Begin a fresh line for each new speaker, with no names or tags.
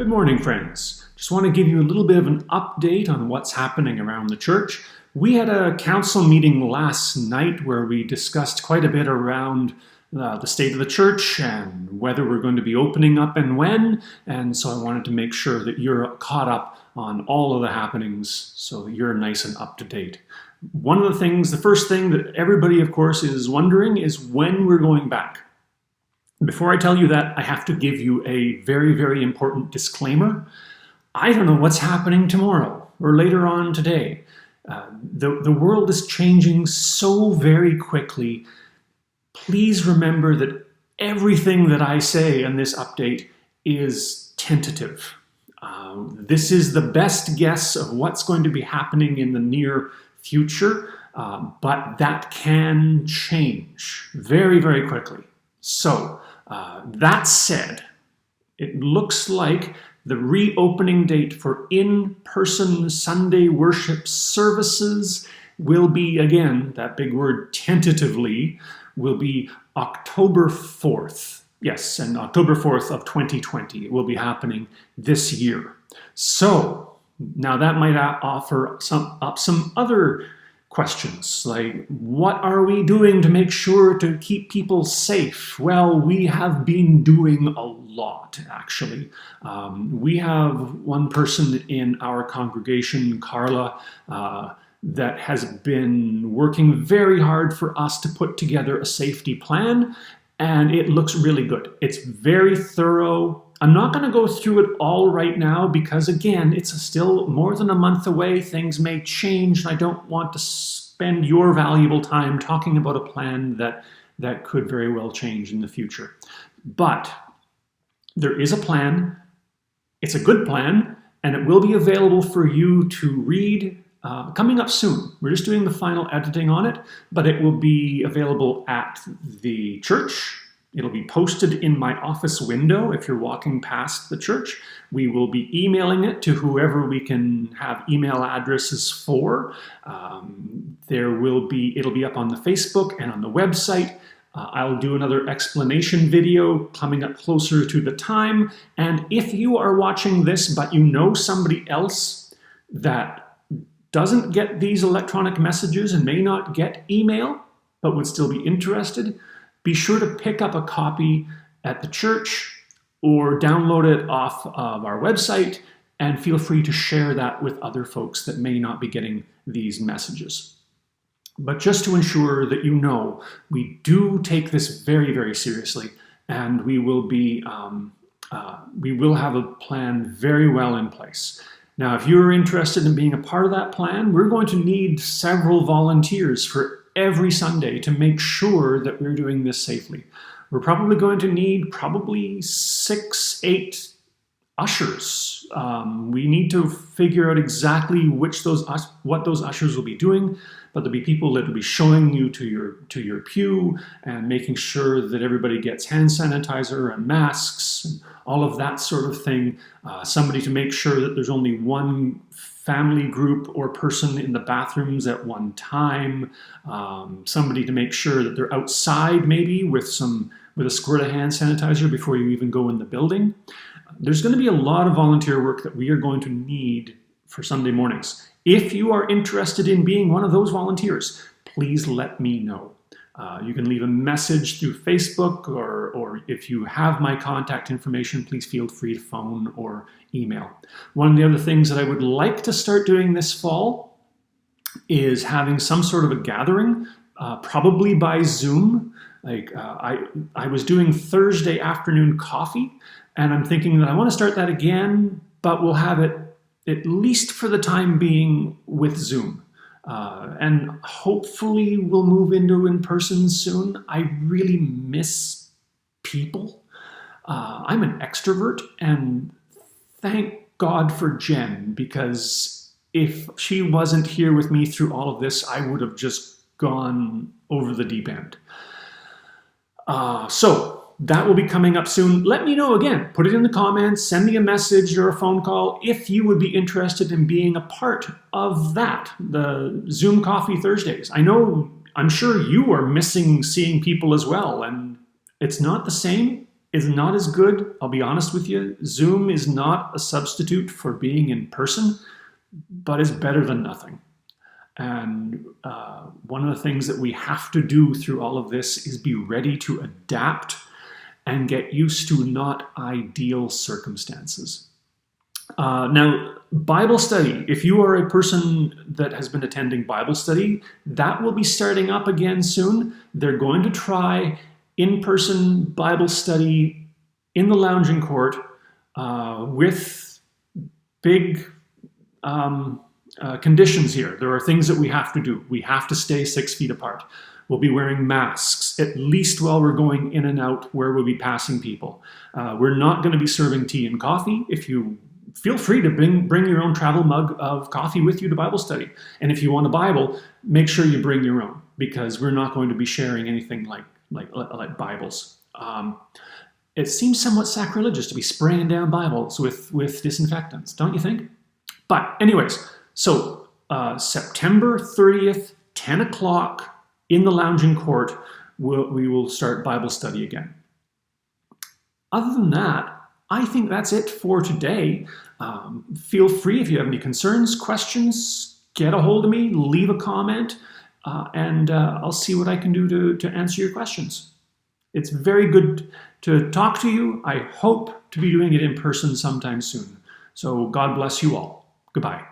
Good morning, friends. Just want to give you a little bit of an update on what's happening around the church. We had a council meeting last night where we discussed quite a bit around the state of the church and whether we're going to be opening up and when. And so I wanted to make sure that you're caught up on all of the happenings so that you're nice and up to date. One of the things, the first thing that everybody, of course, is wondering is when we're going back. Before I tell you that, I have to give you a very, very important disclaimer. I don't know what's happening tomorrow or later on today. The world is changing so very quickly. Please remember that everything that I say in this update is tentative. This is the best guess of what's going to be happening in the near future, but that can change very, very quickly. So, that said, it looks like the reopening date for in-person Sunday worship services will be, again, that big word tentatively, will be October 4th. Yes, and October 4th of 2020. It will be happening this year. So, now that might offer up some other questions, like what are we doing to make sure to keep people safe? Well, we have been doing a lot, actually. We have one person in our congregation, Carla, that has been working very hard for us to put together a safety plan, and it looks really good. It's very thorough. I'm not going to go through it all right now because, again, it's still more than a month away. Things may change, and I don't want to spend your valuable time talking about a plan that could very well change in the future. But there is a plan. It's a good plan, and it will be available for you to read coming up soon. We're just doing the final editing on it, but it will be available at the church. It'll be posted in my office window if you're walking past the church. We will be emailing it to whoever we can have email addresses for. It'll be up on the Facebook and on the website. I'll do another explanation video coming up closer to the time. And if you are watching this, but you know somebody else that doesn't get these electronic messages and may not get email, but would still be interested, be sure to pick up a copy at the church or download it off of our website, and feel free to share that with other folks that may not be getting these messages. But just to ensure that you know, we do take this very, very seriously, and we will have a plan very well in place. Now, if you're interested in being a part of that plan, we're going to need several volunteers for every Sunday to make sure that we're doing this safely. We're probably going to need 6-8 ushers. We need to figure out exactly what those ushers will be doing, but there'll be people that will be showing you to your pew and making sure that everybody gets hand sanitizer and masks and all of that sort of thing. Somebody to make sure that there's only one family group or person in the bathrooms at one time. Somebody to make sure that they're outside maybe with a squirt of hand sanitizer before you even go in the building. There's going to be a lot of volunteer work that we are going to need for Sunday mornings. If you are interested in being one of those volunteers, please let me know. You can leave a message through Facebook, or if you have my contact information, please feel free to phone or email. One of the other things that I would like to start doing this fall is having some sort of a gathering, probably by Zoom. I was doing Thursday afternoon coffee, and I'm thinking that I want to start that again, but we'll have it at least for the time being with Zoom. And hopefully we'll move into in-person soon. I really miss people. I'm an extrovert, and thank God for Jen, because if she wasn't here with me through all of this, I would have just gone over the deep end. So that will be coming up soon. Let me know again. Put it in the comments. Send me a message or a phone call if you would be interested in being a part of that, the Zoom Coffee Thursdays. I'm sure you are missing seeing people as well, and it's not the same. is not as good, I'll be honest with you. Zoom is not a substitute for being in person, but is better than nothing. And one of the things that we have to do through all of this is be ready to adapt and get used to not ideal circumstances. Now, Bible study. If you are a person that has been attending Bible study, that will be starting up again soon. They're going to try in-person Bible study in the lounging court with big conditions here. There are things that we have to do. We have to stay 6 feet apart. We'll be wearing masks, at least while we're going in and out where we'll be passing people. We're not going to be serving tea and coffee. If you feel free to bring your own travel mug of coffee with you to Bible study. And if you want a Bible, make sure you bring your own, because we're not going to be sharing anything like Bibles. It seems somewhat sacrilegious to be spraying down Bibles with disinfectants, don't you think? But anyways, so September 30th, 10 o'clock in the lounging court, we will start Bible study again. Other than that, I think that's it for today. Feel free, if you have any concerns, questions, get a hold of me, leave a comment, and I'll see what I can do to answer your questions. It's very good to talk to you. I hope to be doing it in person sometime soon. So God bless you all. Goodbye.